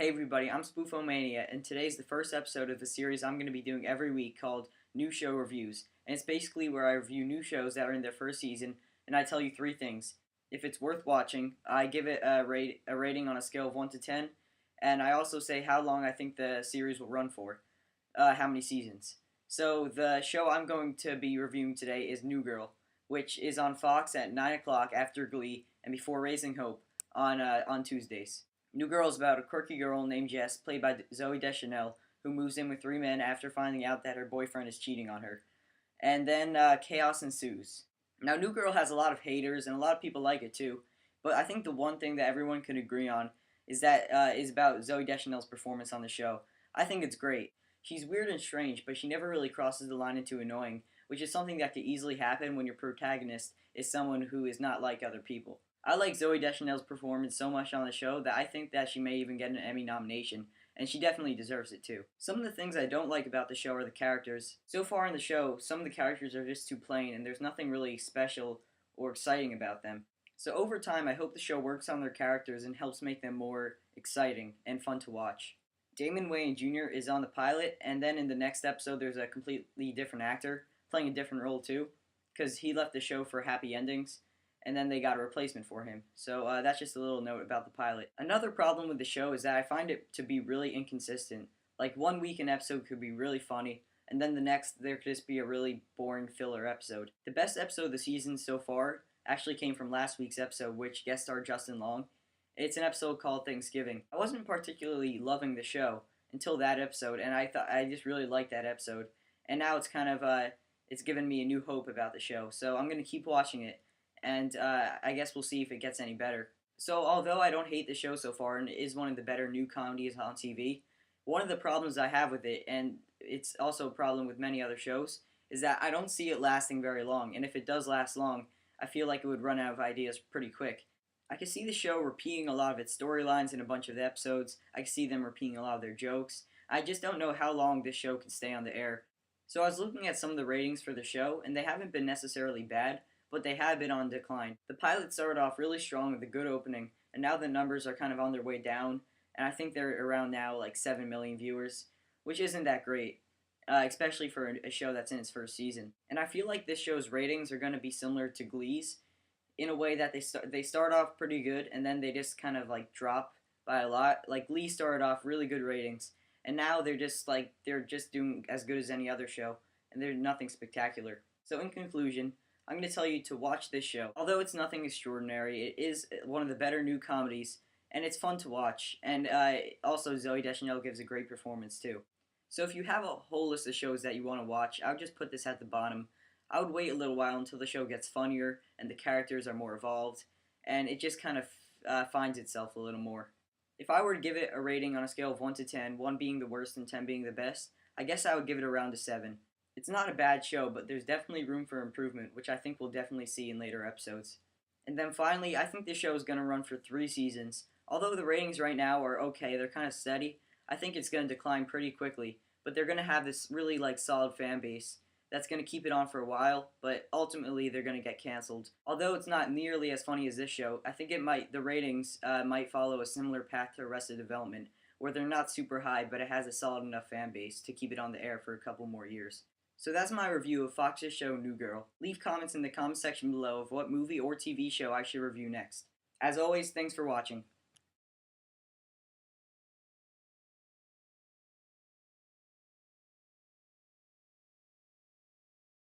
Hey everybody, I'm SPOOFOMANIA, and today's the first episode of a series I'm going to be doing every week called New Show Reviews. And it's basically where I review new shows that are in their first season, and I tell you three things. If it's worth watching, I give it a rating on a scale of 1 to 10, and I also say how long I think the series will run for, how many seasons. So the show I'm going to be reviewing today is New Girl, which is on Fox at 9 o'clock after Glee and before Raising Hope on Tuesdays. New Girl is about a quirky girl named Jess, played by Zooey Deschanel, who moves in with three men after finding out that her boyfriend is cheating on her. And then chaos ensues. Now, New Girl has a lot of haters, and a lot of people like it too. But I think the one thing that everyone can agree on is about Zooey Deschanel's performance on the show. I think it's great. She's weird and strange, but she never really crosses the line into annoying, which is something that could easily happen when your protagonist is someone who is not like other people. I like Zooey Deschanel's performance so much on the show that I think that she may even get an Emmy nomination, and she definitely deserves it too. Some of the things I don't like about the show are the characters. So far in the show, some of the characters are just too plain, and there's nothing really special or exciting about them. So over time, I hope the show works on their characters and helps make them more exciting and fun to watch. Damon Wayans Jr. is on the pilot, and then in the next episode, there's a completely different actor playing a different role too, because he left the show for Happy Endings, and then they got a replacement for him. So that's just a little note about the pilot. Another problem with the show is that I find it to be really inconsistent. Like 1 week an episode could be really funny, and then the next there could just be a really boring filler episode. The best episode of the season so far actually came from last week's episode, which guest starred Justin Long. It's an episode called Thanksgiving. I wasn't particularly loving the show until that episode, and I just really liked that episode. And now it's kind of it's given me a new hope about the show. So I'm gonna keep watching it, and I guess we'll see if it gets any better. So although I don't hate the show so far, and it is one of the better new comedies on TV, one of the problems I have with it, and it's also a problem with many other shows, is that I don't see it lasting very long. And if it does last long, I feel like it would run out of ideas pretty quick. I can see the show repeating a lot of its storylines in a bunch of the episodes. I can see them repeating a lot of their jokes. I just don't know how long this show can stay on the air. So I was looking at some of the ratings for the show, and they haven't been necessarily bad, but they have been on decline. The pilot started off really strong with a good opening, and now the numbers are kind of on their way down, and I think they're around now like 7 million viewers, which isn't that great, especially for a show that's in its first season. And I feel like this show's ratings are going to be similar to Glee's, in a way that they start off pretty good, and then they just kind of like drop by a lot. Like Glee started off really good ratings, and now they're just doing as good as any other show, and they're nothing spectacular. So in conclusion, I'm going to tell you to watch this show. Although it's nothing extraordinary, it is one of the better new comedies, and it's fun to watch. And also Zooey Deschanel gives a great performance too. So if you have a whole list of shows that you want to watch, I would just put this at the bottom. I would wait a little while until the show gets funnier and the characters are more evolved, and it just kind of finds itself a little more. If I were to give it a rating on a scale of 1 to 10, 1 being the worst and 10 being the best, I guess I would give it around a 7. It's not a bad show, but there's definitely room for improvement, which I think we'll definitely see in later episodes. And then finally, I think this show is going to run for 3 seasons. Although the ratings right now are okay, they're kind of steady, I think it's going to decline pretty quickly, but they're going to have this really solid fan base that's going to keep it on for a while, but ultimately they're going to get canceled. Although it's not nearly as funny as this show, I think the ratings might follow a similar path to Arrested Development, where they're not super high, but it has a solid enough fan base to keep it on the air for a couple more years. So that's my review of Fox's show New Girl. Leave comments in the comment section below of what movie or TV show I should review next. As always, thanks for watching.